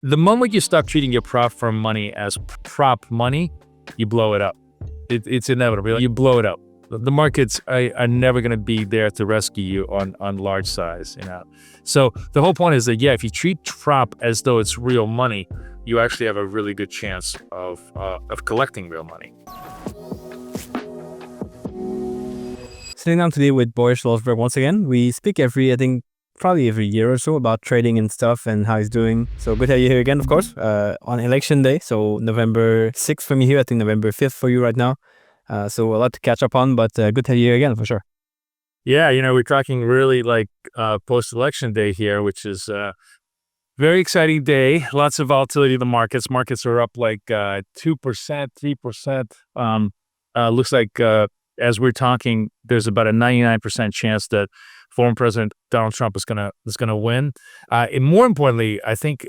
The moment you stop treating your prop firm money as prop money, you blow it up. It's inevitable. You blow it up. The markets are never going to be there to rescue you on large size. So the whole point is that, yeah, if you treat prop as though it's real money, you actually have a really good chance of collecting real money. Sitting down today with Boris Schlossberg once again. We speak probably every year or so about trading and stuff and how he's doing. So good to have you here again, of course, on election day. So November 6th for me here. I think November 5th for you right now. So a lot to catch up on, but good to have you here again for sure. Yeah, we're tracking really post-election day here, which is a very exciting day. Lots of volatility in the markets. Markets are up 2%, 3%. Looks like as we're talking, there's about a 99% chance that former President Donald Trump is gonna win. And more importantly, I think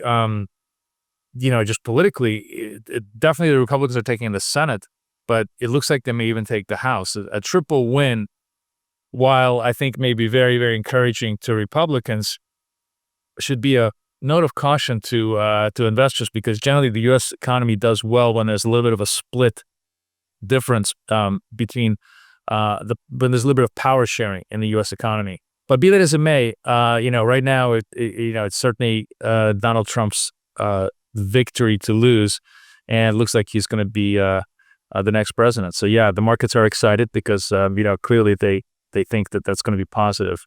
just politically, definitely the Republicans are taking the Senate, but it looks like they may even take the House. A triple win, while I think may be very, very encouraging to Republicans, should be a note of caution to investors, because generally the U.S. economy does well when there's a little bit of a split difference between when there's a little bit of power sharing in the U.S. economy. But be that as it may, right now it's certainly Donald Trump's victory to lose, and it looks like he's going to be the next president. So yeah, the markets are excited because clearly they think that that's going to be positive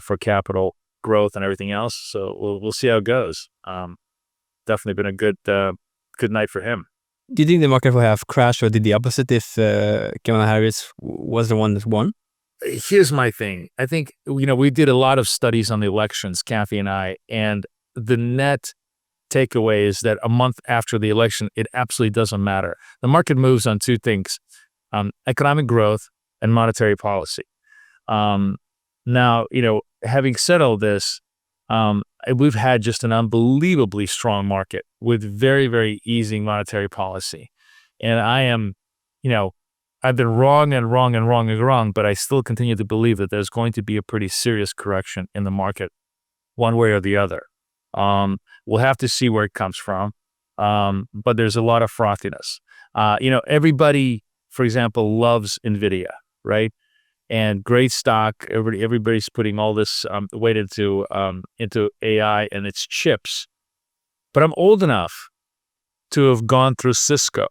for capital growth and everything else. So we'll see how it goes. Definitely been a good night for him. Do you think the market will have crashed or did the opposite if Kamala Harris was the one that won? Here's my thing. I think, we did a lot of studies on the elections, Kathy and I, and the net takeaway is that a month after the election, it absolutely doesn't matter. The market moves on two things, economic growth and monetary policy. Now, having said all this, we've had just an unbelievably strong market with very, very easy monetary policy. And I am, I've been wrong, but I still continue to believe that there's going to be a pretty serious correction in the market, one way or the other. We'll have to see where it comes from, but there's a lot of frothiness. Everybody, for example, loves NVIDIA, right? And great stock. Everybody's putting all this weight into AI and its chips. But I'm old enough to have gone through Cisco.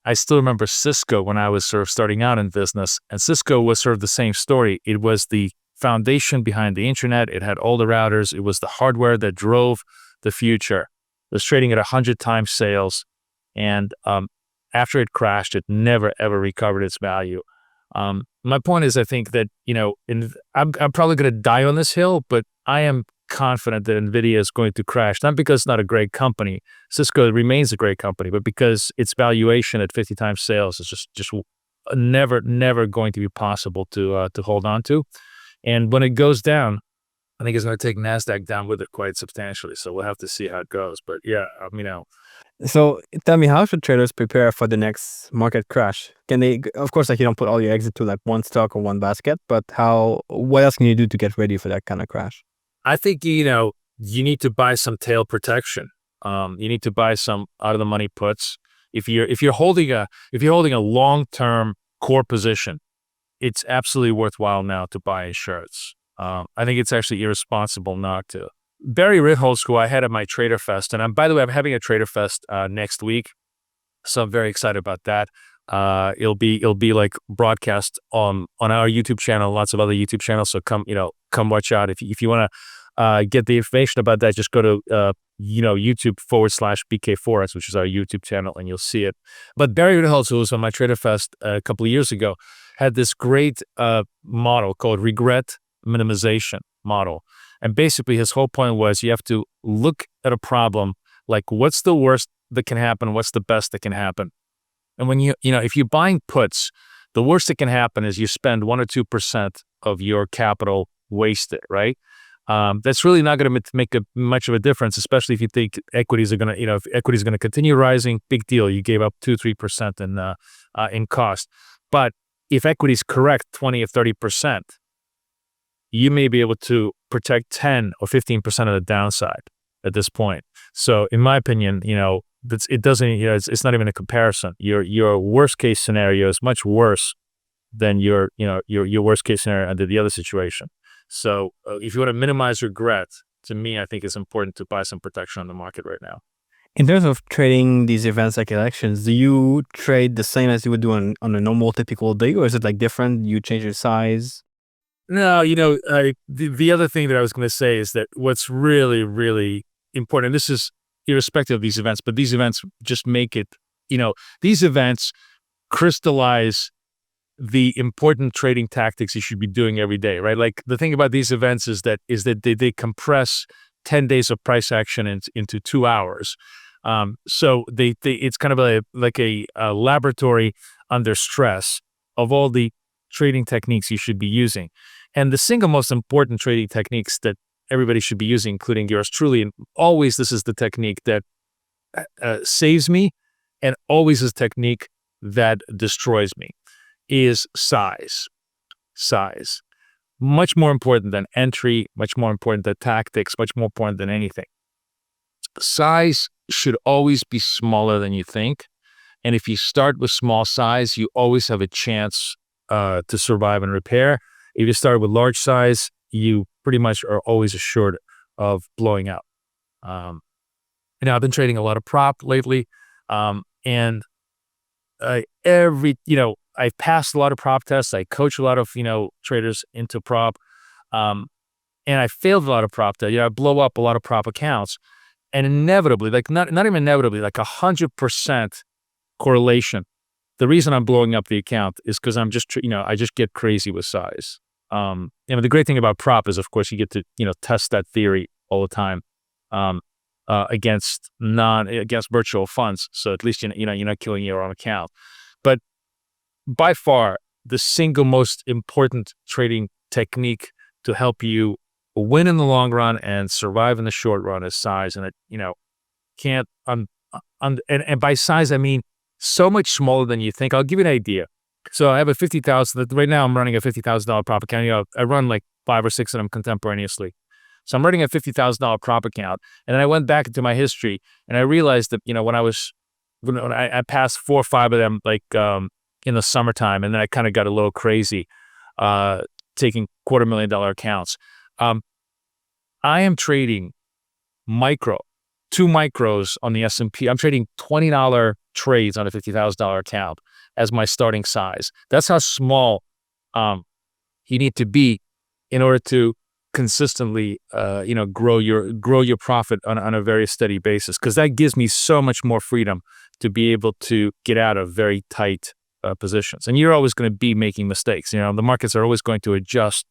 I still remember Cisco when I was sort of starting out in business, and Cisco was sort of the same story. It was the foundation behind the internet. It had all the routers. It was the hardware that drove the future. It was trading at 100 times sales, and after it crashed, it never ever recovered its value. My point is, I think that I'm probably going to die on this hill, but I am confident that NVIDIA is going to crash, not because it's not a great company. Cisco remains a great company, but because its valuation at 50 times sales is just never going to be possible to hold on to. And when it goes down, I think it's going to take NASDAQ down with it quite substantially. So we'll have to see how it goes. But yeah, So tell me, how should traders prepare for the next market crash? Can they, of course, you don't put all your eggs into one stock or one basket, but what else can you do to get ready for that kind of crash? I think, you need to buy some tail protection. You need to buy some out of the money puts. If you're holding a long-term core position, it's absolutely worthwhile now to buy insurance. I think it's actually irresponsible not to. Barry Ritholtz, who I had at my Trader Fest, and by the way, I'm having a Trader Fest next week, so I'm very excited about that. It'll be broadcast on our YouTube channel, lots of other YouTube channels. So come watch out. If you want to get the information about that, just go to YouTube/BK Forex, which is our YouTube channel, and you'll see it. But Barry Ritholtz, who was on my Trader Fest a couple of years ago, had this great model called regret minimization model. And basically his whole point was you have to look at a problem like, what's the worst that can happen? What's the best that can happen? And when if you're buying puts, the worst that can happen is you spend 1 or 2% of your capital wasted, right? That's really not going to make much of a difference, especially if you think equities are going to, if equities are going to continue rising, big deal. You gave up 2-3% in cost. But if equities correct 20 or 30%, you may be able to protect 10 or 15% of the downside at this point. So in my opinion, it doesn't, it's not even a comparison. Your worst case scenario is much worse than your worst case scenario under the other situation. So if you want to minimize regret, to me, I think it's important to buy some protection on the market right now. In terms of trading these events like elections, do you trade the same as you would do on a normal typical day, or is it like different? You change your size? No, the other thing that I was going to say is that what's really, really important, and this is irrespective of these events, but these events just make it, these events crystallize the important trading tactics you should be doing every day, right? Like the thing about these events is that they compress 10 days of price action into 2 hours. So it's kind of like a laboratory under stress of all the trading techniques you should be using. And the single most important trading techniques that everybody should be using, including yours truly, and always this is the technique that saves me, and always is technique that destroys me, is size. Size. Much more important than entry, much more important than tactics, much more important than anything. Size should always be smaller than you think. And if you start with small size, you always have a chance to survive and repair. If you start with large size, you pretty much are always assured of blowing out. I've been trading a lot of prop lately. And I've passed a lot of prop tests. I coach a lot of, traders into prop. And I failed a lot of prop tests. I blow up a lot of prop accounts. And inevitably, like not even inevitably, like 100% correlation. The reason I'm blowing up the account is because I'm just, I just get crazy with size. The great thing about prop is, of course, you get to, test that theory all the time against virtual funds. So at least, you're not killing your own account. But by far, the single most important trading technique to help you win in the long run and survive in the short run is size. And it, can't, and by size, I mean so much smaller than you think. I'll give you an idea. So I have a 50,000, right now I'm running a $50,000 prop account. I run like 5 or 6 of them contemporaneously. So I'm running a $50,000 prop account. And then I went back into my history and I realized that, when I passed 4 or 5 of them, like, in the summertime, and then I kind of got a little crazy, taking $250,000 accounts. I am trading 2 micros on the S&P. I'm trading $20 trades on a $50,000 account as my starting size. That's how small you need to be in order to consistently, grow your profit on a very steady basis. Because that gives me so much more freedom to be able to get out of very tight positions. And you're always going to be making mistakes. The markets are always going to adjust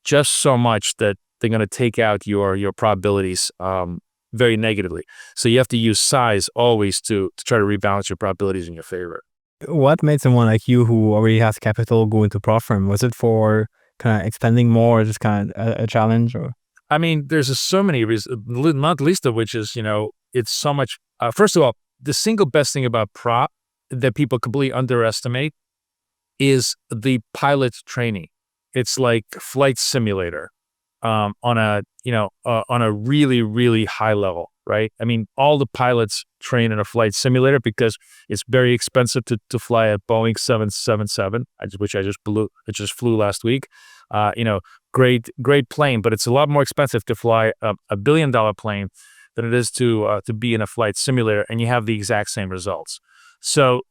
just so much that they're going to take out your probabilities very negatively. So you have to use size always to try to rebalance your probabilities in your favor. What made someone like you who already has capital go into prop firm? Was it for kind of expanding more, or just kind of a challenge? Or I mean, there's so many reasons, not least of which is, it's so much. First of all, the single best thing about prop that people completely underestimate is the pilot training. It's like flight simulator on a really, really high level, right? I mean, all the pilots train in a flight simulator because it's very expensive to fly a Boeing 777, which I just flew last week. Great plane, but it's a lot more expensive to fly a $1 billion plane than it is to be in a flight simulator, and you have the exact same results. So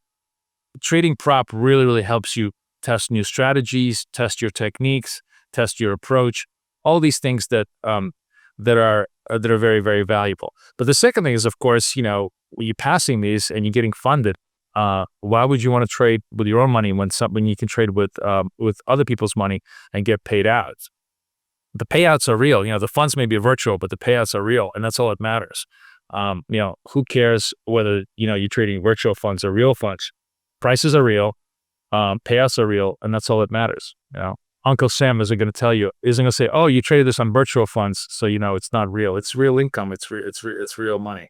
trading prop really, really helps you test new strategies, test your techniques, test your approach, all these things that are very, very valuable. But the second thing is, of course, when you're passing these and you're getting funded, why would you want to trade with your own money when you can trade with other people's money and get paid out? The payouts are real. The funds may be virtual, but the payouts are real, and that's all that matters. Who cares whether you're trading virtual funds or real funds? Prices are real, payouts are real, and that's all that matters. Uncle Sam isn't going to say, "Oh, you traded this on virtual funds, so it's not real. It's real income. It's real money."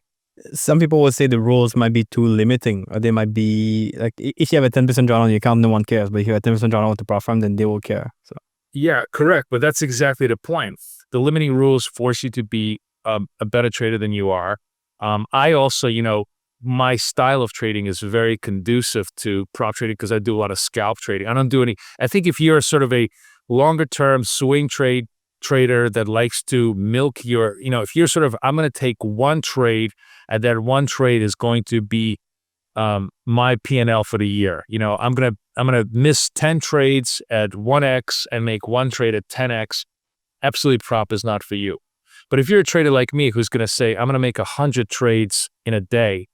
Some people would say the rules might be too limiting, or they might be like, if you have a 10% draw on your account, no one cares. But if you have a 10% draw on the prop firm, then they will care. So yeah, correct. But that's exactly the point. The limiting rules force you to be a better trader than you are. I also, my style of trading is very conducive to prop trading because I do a lot of scalp trading. I don't do any. I think if you're sort of a longer term swing trader that likes to milk your, if you're sort of, I'm going to take one trade, and that one trade is going to be my P&L for the year. I'm gonna miss 10 trades at 1x and make one trade at 10x. Absolutely, prop is not for you. But if you're a trader like me who's going to say, I'm going to make 100 trades in a day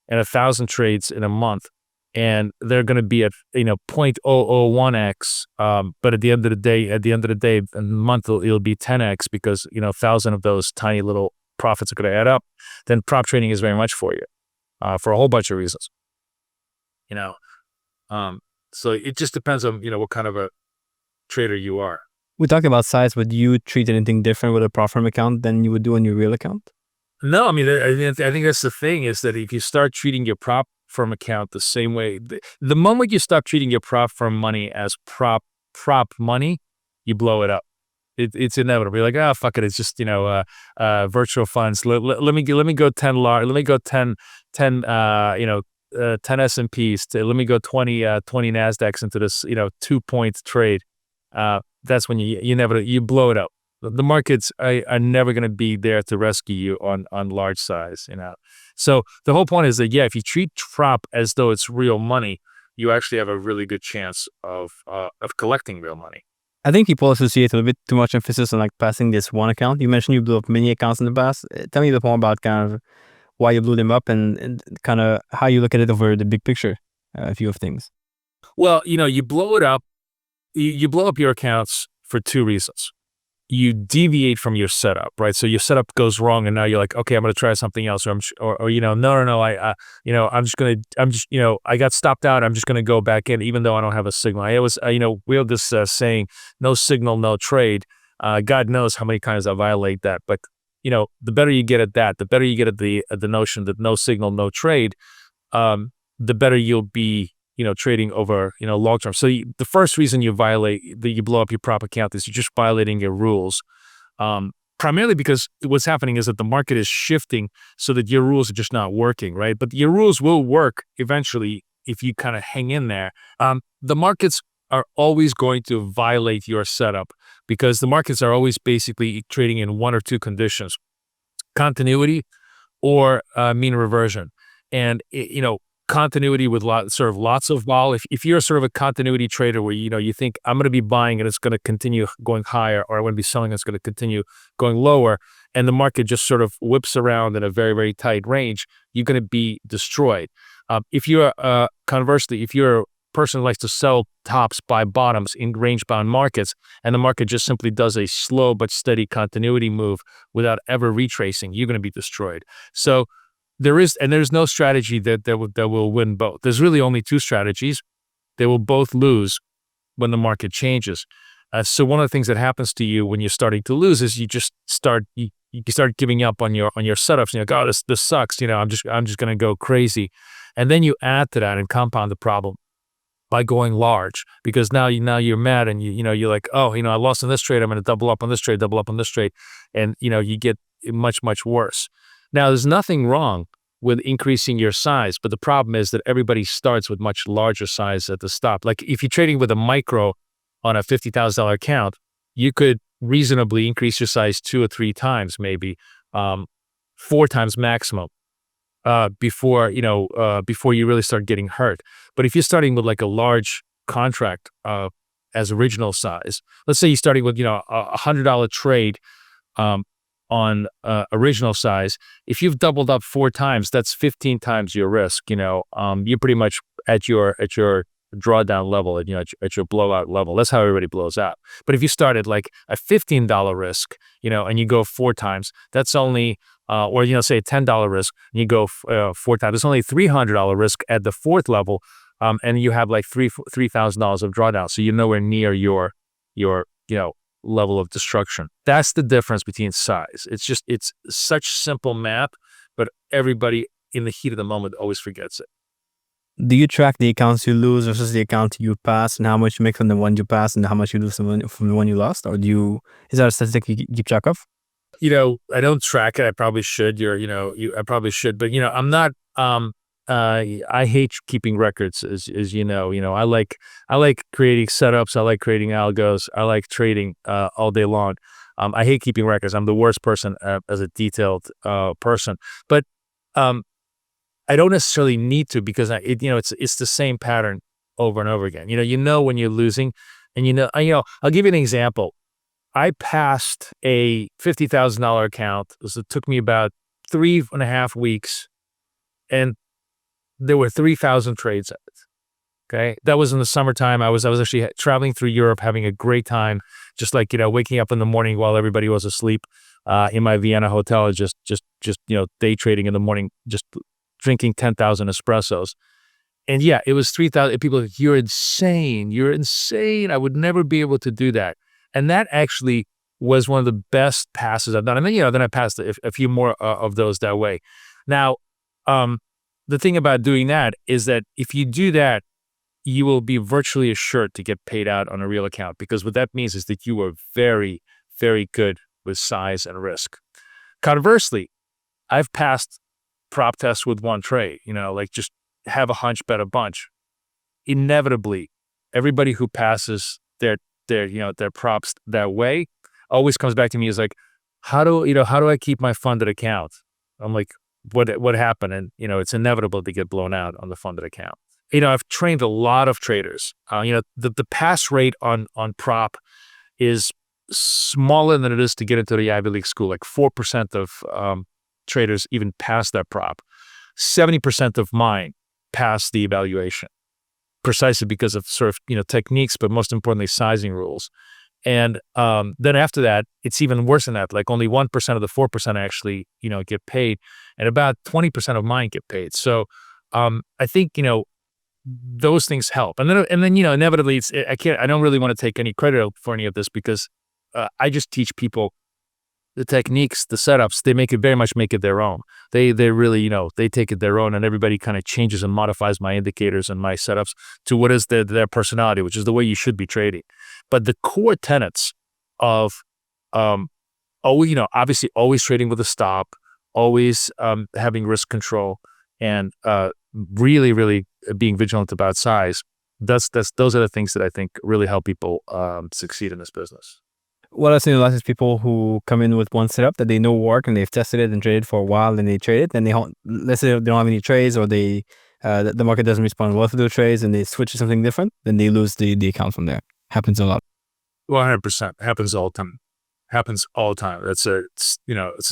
and 1,000 trades in a month, and they're going to be at 0.001x, but at the end of the day, in the month it'll be 10x because 1,000 of those tiny little profits are going to add up. Then prop trading is very much for you, for a whole bunch of reasons. So it just depends on what kind of a trader you are. We talked about size. Would you treat anything different with a prop firm account than you would do on your real account? No, I mean, I think that's the thing, is that if you start treating your prop firm account the same way, the moment you stop treating your prop firm money as prop money, you blow it up. It's inevitable. You're like, fuck it, it's just virtual funds. Let me go 10 large. Let me go 10 10 S&Ps. Let me go 20 Nasdaqs into this 2-point trade. That's when you blow it up. The markets are never going to be there to rescue you on large size, So the whole point is that, if you treat prop as though it's real money, you actually have a really good chance of collecting real money. I think people associate a little bit too much emphasis on like passing this one account. You mentioned you blew up many accounts in the past. Tell me a bit more about kind of why you blew them up and kind of how you look at it over the big picture, view of things. Well, you blow it up. You blow up your accounts for two reasons. You deviate from your setup, right? So your setup goes wrong, and now you're like, okay, I'm going to try something else, or no, I got stopped out. I'm just going to go back in, even though I don't have a signal. We have this saying, no signal, no trade. God knows how many times I violate that, but the better you get at that, the better you get at the notion that no signal, no trade, the better you'll be, trading over, long term. So the first reason you blow up your prop account is you're just violating your rules. Primarily because what's happening is that the market is shifting so that your rules are just not working, right? But your rules will work eventually if you kind of hang in there. The markets are always going to violate your setup because the markets are always basically trading in one or two conditions: continuity or mean reversion. And continuity with lots of vol. If you're sort of a continuity trader where you think I'm going to be buying and it's going to continue going higher, or I'm going to be selling and it's going to continue going lower, and the market just sort of whips around in a very, very tight range, you're going to be destroyed. If you're conversely, if you're a person who likes to sell tops, buy bottoms in range-bound markets, and the market just simply does a slow but steady continuity move without ever retracing, you're going to be destroyed. So there's no strategy that will win both. There's really only two strategies. They will both lose when the market changes. So one of the things that happens to you when you're starting to lose is you start giving up on your setups. You're like, oh, this sucks. I'm just going to go crazy, and then you add to that and compound the problem by going large, because now you're mad and you're like, oh, I lost on this trade. I'm going to double up on this trade, and you get much, much worse. Now, there's nothing wrong with increasing your size, but the problem is that everybody starts with much larger size at the stop. Like if you're trading with a micro on a $50,000 account, you could reasonably increase your size 2 or 3 times, maybe 4 times maximum, before you really start getting hurt. But if you're starting with like a large contract as original size, let's say you're starting with a $100 trade on original size. If you've doubled up 4 times, that's 15 times your risk. You're pretty much at your drawdown level, at your blowout level. That's how everybody blows out. But if you start at like a $15 risk, and you go 4 times, that's only or say a $10 risk, and you go 4 times, it's only $300 risk at the 4th level, and you have like $3,000 of drawdown. So you're nowhere near your level of destruction. That's the difference between size. It's such simple math, but everybody in the heat of the moment always forgets it. Do you track the accounts you lose versus the account you pass, and how much you make from the one you pass and how much you lose from the one you lost? Or is that a statistic you keep track of? I don't track it. I probably should. I probably should, but I'm not. I hate keeping records, as you know. I like creating setups. I like creating algos. I like trading all day long. I hate keeping records. I'm the worst person as a detailed person, but um, I don't necessarily need to because it's the same pattern over and over again. When you're losing, and I'll give you an example. I passed a $50,000 account. It took me about 3.5 weeks, and there were 3,000 trades in it. Okay, that was in the summertime. I was actually traveling through Europe, having a great time, just like waking up in the morning while everybody was asleep, in my Vienna hotel, just day trading in the morning, just drinking 10,000 espressos. And yeah, it was 3,000 people. You're insane. You're insane. I would never be able to do that. And that actually was one of the best passes I've done. And then I passed a few more of those that way. Now, the thing about doing that is that if you do that, you will be virtually assured to get paid out on a real account, because what that means is that you are very, very good with size and risk. Conversely, I've passed prop tests with one trade, like just have a hunch, bet a bunch. Inevitably, everybody who passes their props that way always comes back to me as like, how do I keep my funded account? I'm like, what happened? And it's inevitable to get blown out on the funded account. I've trained a lot of traders. The pass rate on prop is smaller than it is to get into the Ivy League school. Like 4% of traders even pass that prop. 70% of mine pass the evaluation, precisely because of sort of techniques, but most importantly sizing rules. And then after that, it's even worse than that. Like only 1% of the 4% actually get paid, and about 20% of mine get paid. So I think those things help. And then inevitably, I don't really want to take any credit for any of this, because I just teach people the techniques, the setups. They very much make it their own. They really they take it their own, and everybody kind of changes and modifies my indicators and my setups to what is their personality, which is the way you should be trading. But the core tenets of obviously always trading with a stop, always having risk control, and really, really being vigilant about size. Those are the things that I think really help people succeed in this business. What I've seen a lot is people who come in with one setup that they know work, and they've tested it and traded for a while, and they trade it, and let's say they don't have any trades, or the market doesn't respond well to those trades, and they switch to something different, then they lose the account from there. Happens a lot. 100%. Happens all the time. Happens all the time. It's a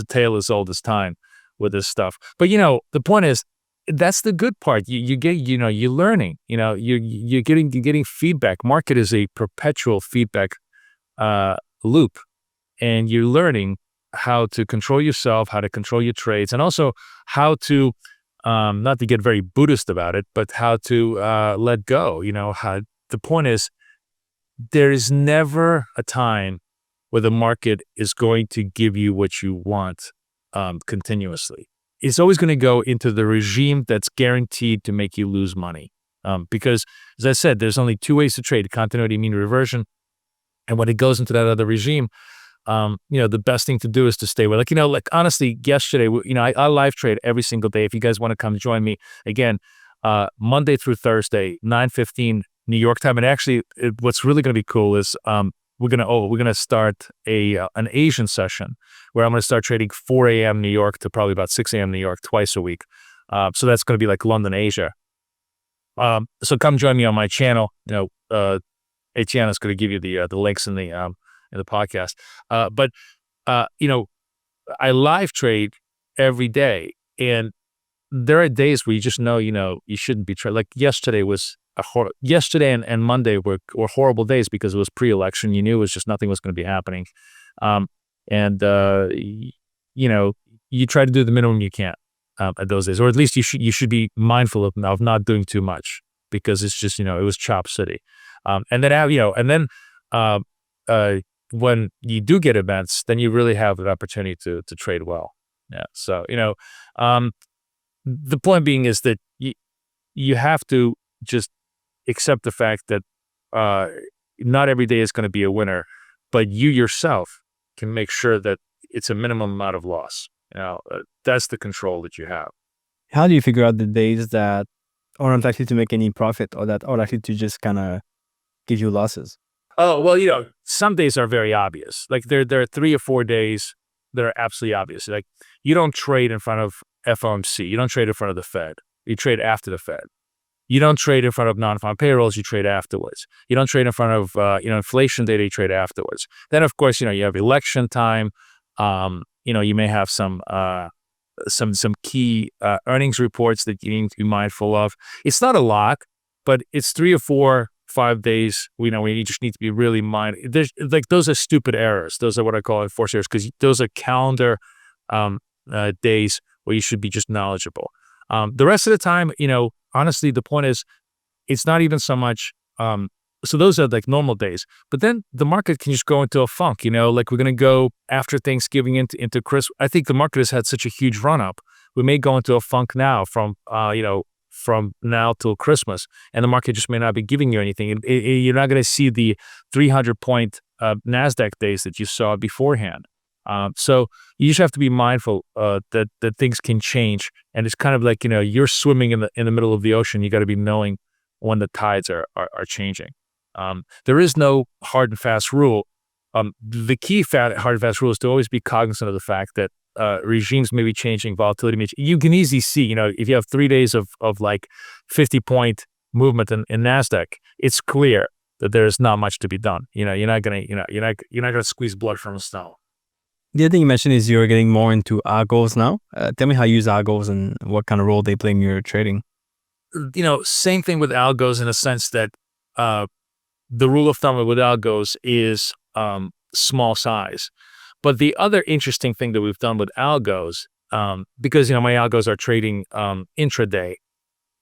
tale as old as time with this stuff. But the point is, that's the good part. You get, you're learning. You're getting feedback. Market is a perpetual feedback loop, and you're learning how to control yourself, how to control your trades, and also how to not to get very Buddhist about it, but how to let go. The point is, there is never a time where the market is going to give you what you want continuously. It's always going to go into the regime that's guaranteed to make you lose money. Because, as I said, there's only two ways to trade: continuity, mean reversion. And when it goes into that other regime, the best thing to do is to stay away. Like honestly, yesterday, I live trade every single day. If you guys want to come join me, again, Monday through Thursday, 9:15 New York time. And actually, what's really going to be cool is we're gonna start an Asian session where I'm going to start trading 4 a.m. New York to probably about 6 a.m. New York twice a week. So that's going to be like London, Asia. So come join me on my channel. Etienne is going to give you the links in the podcast. But I live trade every day, and there are days where you just know you shouldn't be trading. Like yesterday was yesterday and Monday were horrible days because it was pre-election. You knew it was just nothing was going to be happening, and you try to do the minimum you can at those days, or at least you should be mindful of not doing too much, because it's just it was chop city. And then when you do get events, then you really have an opportunity to trade well. Yeah. So the point being is that you have to just accept the fact that not every day is going to be a winner, but you yourself can make sure that it's a minimum amount of loss. That's the control that you have. How do you figure out the days that aren't likely to make any profit or that are likely to just kind of give you losses? Oh, well, some days are very obvious. Like there are 3 or 4 days that are absolutely obvious. Like you don't trade in front of FOMC. You don't trade in front of the Fed. You trade after the Fed. You don't trade in front of non-farm payrolls. You trade afterwards. You don't trade in front of inflation data. You trade afterwards. Then of course you have election time. You may have some key earnings reports that you need to be mindful of. It's not a lot, but it's 3 or 4, 5 days. We just need to be really mindful. There's like those are stupid errors. Those are what I call enforced errors because those are calendar days where you should be just knowledgeable. The rest of the time, honestly, the point is, it's not even so much. So those are like normal days, but then the market can just go into a funk. Like we're gonna go after Thanksgiving into Christmas. I think the market has had such a huge run up. We may go into a funk now from now till Christmas, and the market just may not be giving you anything. You're not going to see the 300-point Nasdaq days that you saw beforehand. So you just have to be mindful that things can change, and it's kind of like you're swimming in the middle of the ocean. You got to be knowing when the tides are changing. There is no hard and fast rule. The key hard and fast rule is to always be cognizant of the fact that regimes may be changing, volatility. You can easily see, if you have 3 days of like 50-point movement in Nasdaq, it's clear that there's not much to be done. You're not gonna squeeze blood from a stone. The other thing you mentioned is you're getting more into algos now. Tell me how you use algos and what kind of role they play in your trading. Same thing with algos in a sense that the rule of thumb with algos is small size. But the other interesting thing that we've done with algos, because my algos are trading intraday,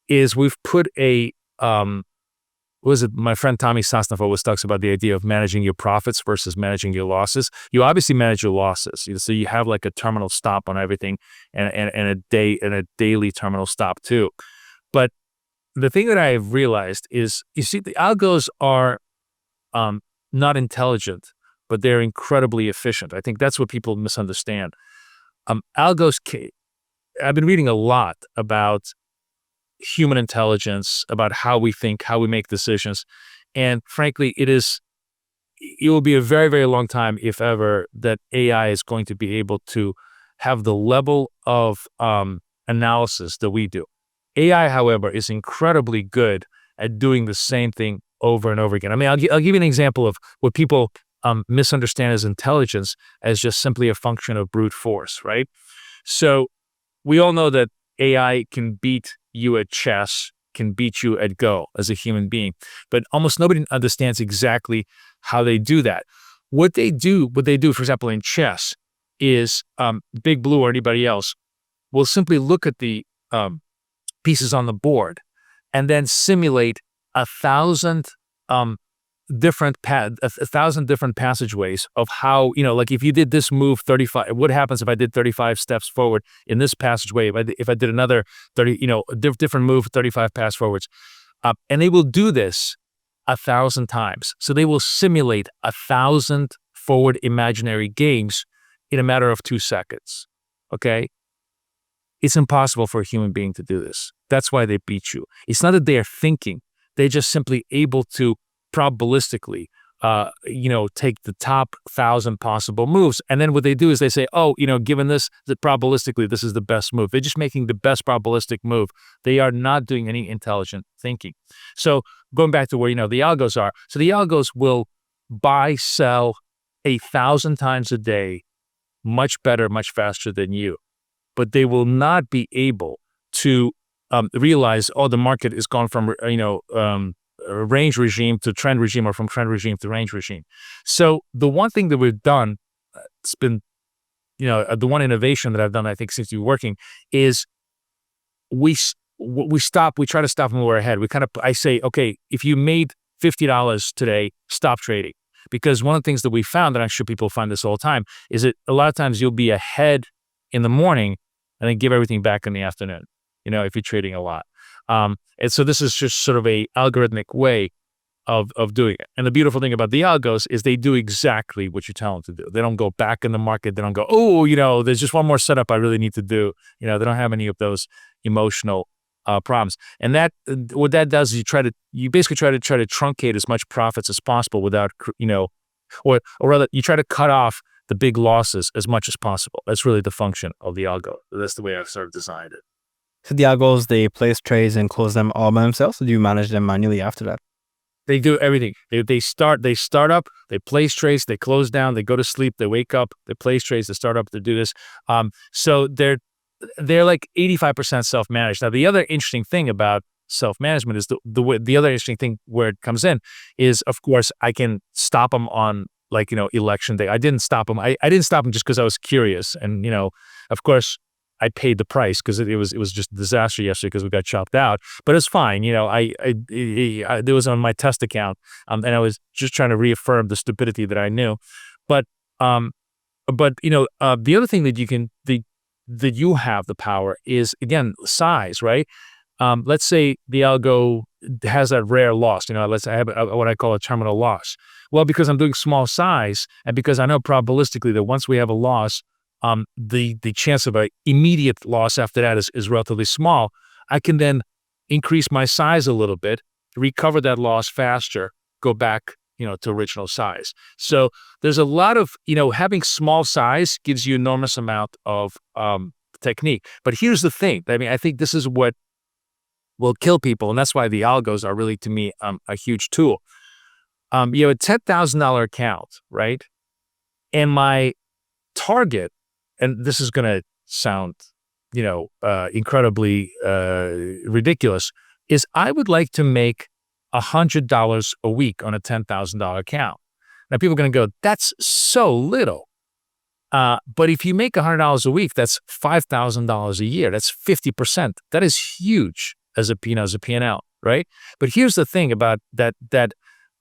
is we've put my friend Tommy Sosnoff always talks about the idea of managing your profits versus managing your losses. You obviously manage your losses, so you have like a terminal stop on everything, and a daily terminal stop too. But the thing that I've realized is, you see, the algos are not intelligent, but they're incredibly efficient. I think that's what people misunderstand. Algos, I've been reading a lot about human intelligence, about how we think, how we make decisions. And frankly, it will be a very, very long time, if ever, that AI is going to be able to have the level of analysis that we do. AI, however, is incredibly good at doing the same thing over and over again. I mean, I'll give you an example of what people misunderstand as intelligence as just simply a function of brute force, right? So we all know that AI can beat you at chess, can beat you at Go as a human being, but almost nobody understands exactly how they do that. What they do, for example, in chess is Big Blue or anybody else will simply look at the pieces on the board and then simulate 1,000 different passageways of how, like if you did this move 35, what happens if I did 35 steps forward in this passageway? If I did another 30, different move 35 pass forwards, and they will do this 1,000 times. So they will simulate 1,000 forward imaginary games in a matter of 2 seconds. Okay. It's impossible for a human being to do this. That's why they beat you. It's not that they are thinking. They're just simply able to probabilistically, take the top 1,000 possible moves. And then what they do is they say, given this, that probabilistically, this is the best move. They're just making the best probabilistic move. They are not doing any intelligent thinking. So going back to where, the algos are. So the algos will buy, sell 1,000 times a day, much better, much faster than you. But they will not be able to realize, the market has gone from, range regime to trend regime, or from trend regime to range regime. So the one thing that we've done, it's been, the one innovation that I've done, I think, since you're working, is we try to stop when we're ahead. I say, okay, if you made $50 today, stop trading. Because one of the things that we found, and I'm sure people find this all the time, is that a lot of times you'll be ahead in the morning and then give everything back in the afternoon, if you're trading a lot. And so this is just sort of a algorithmic way of doing it. And the beautiful thing about the algos is they do exactly what you tell them to do. They don't go back in the market. They don't go, oh, there's just one more setup I really need to do. They don't have any of those emotional problems. And that what that does is you basically try to truncate as much profits as possible without, or rather you try to cut off the big losses as much as possible. That's really the function of the algo. That's the way I've sort of designed it. So the algos, they place trades and close them all by themselves, or do you manage them manually after that? They do everything. They start up, they place trades, they close down, they go to sleep, they wake up, they place trades, they start up, they do this. So they're like 85% self-managed. Now, the other interesting thing about self-management is the other interesting thing where it comes in is, of course, I can stop them on election day. I didn't stop them. I didn't stop them just because I was curious. And, of course, I paid the price because it was just a disaster yesterday because we got chopped out. But it's fine. I it was on my test account, and I was just trying to reaffirm the stupidity that I knew. But the other thing that you have the power is, again, size, right? Let's say the algo has that rare loss. Let's say I have what I call a terminal loss. Well, because I'm doing small size, and because I know probabilistically that once we have a loss, the chance of an immediate loss after that is relatively small. I can then increase my size a little bit, recover that loss faster, go back, to original size. So there's a lot of, having small size gives you enormous amount of technique. But here's the thing. I think this is what will kill people, and that's why the algos are really, to me, a huge tool. You have a $10,000 account, right? And my target, and this is going to sound, incredibly ridiculous, is I would like to make $100 a week on a $10,000 account. Now, people are going to go, that's so little. But if you make $100 a week, that's $5,000 a year. That's 50%. That is huge as a P&L, right? But here's the thing about that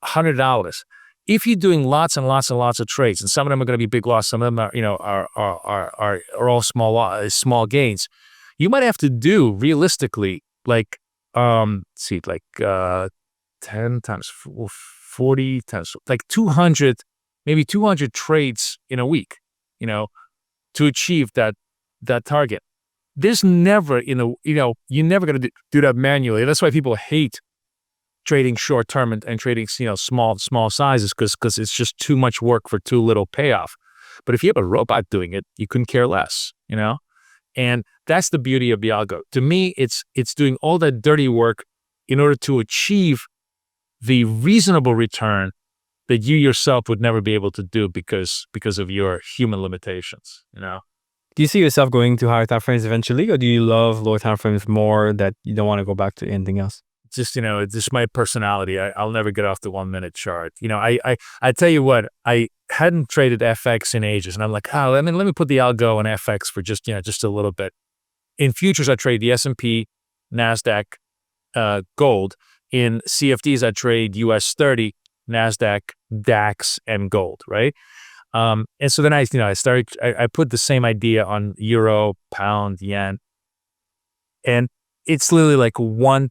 $100. If you're doing lots and lots and lots of trades, and some of them are going to be big loss, some of them are all small gains, you might have to do realistically 10 times 40 times 200, maybe 200 trades in a week, to achieve that target. There's never, you're never going to do that manually. That's why people hate trading short term and trading, small sizes, because it's just too much work for too little payoff. But if you have a robot doing it, you couldn't care less, And that's the beauty of the algo. To me, it's doing all that dirty work in order to achieve the reasonable return that you yourself would never be able to do because of your human limitations, Do you see yourself going to higher time frames eventually, or do you love lower time frames more that you don't want to go back to anything else? Just, it's just my personality. I'll never get off the 1 minute chart. I tell you what, I hadn't traded FX in ages, and I'm like, let me put the algo on FX for just a little bit. In futures, I trade the S&P, NASDAQ, gold. In CFDs, I trade US 30, NASDAQ, DAX, and gold, right? And so then I put the same idea on euro, pound, yen, and it's literally like 1/10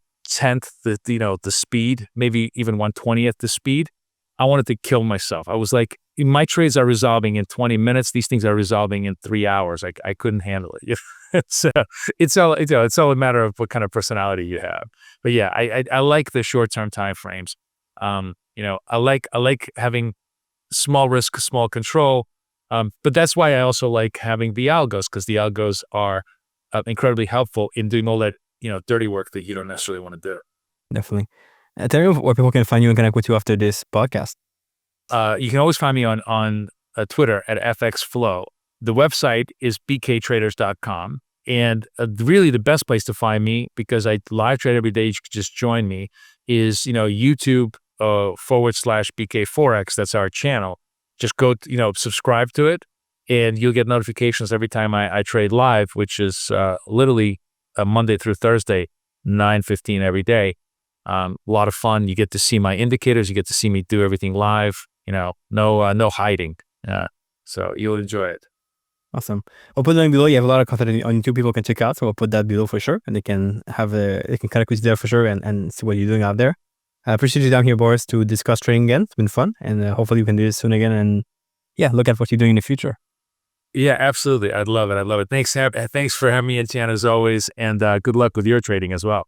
the speed, maybe even 1/20th the speed. I wanted to kill myself. I was like, my trades are resolving in 20 minutes. These things are resolving in 3 hours. I couldn't handle it. So it's all a matter of what kind of personality you have. But yeah, I like the short-term time frames. I like having small risk, small control. But that's why I also like having the algos, because the algos are incredibly helpful in doing all that dirty work that you don't necessarily want to do. Definitely. Tell me where people can find you and connect with you after this podcast. You can always find me on Twitter at FXFlow. The website is bktraders.com. And really the best place to find me, because I live trade every day, you can just join me, is, YouTube /BK Forex. That's our channel. Just go, subscribe to it, and you'll get notifications every time I trade live, which is literally Monday through Thursday, 9:15 every day. A lot of fun. You get to see my indicators. You get to see me do everything live. No hiding. So you'll enjoy it. Awesome. I'll put the link below. You have a lot of content on YouTube people can check out, so I'll put that below for sure, and they can connect with you there for sure and see what you're doing out there. I appreciate you down here, Boris, to discuss trading again. It's been fun, and hopefully we can do this soon again. And yeah, look at what you're doing in the future. Yeah, absolutely. I'd love it. Thanks for having me, Etienne, as always, and good luck with your trading as well.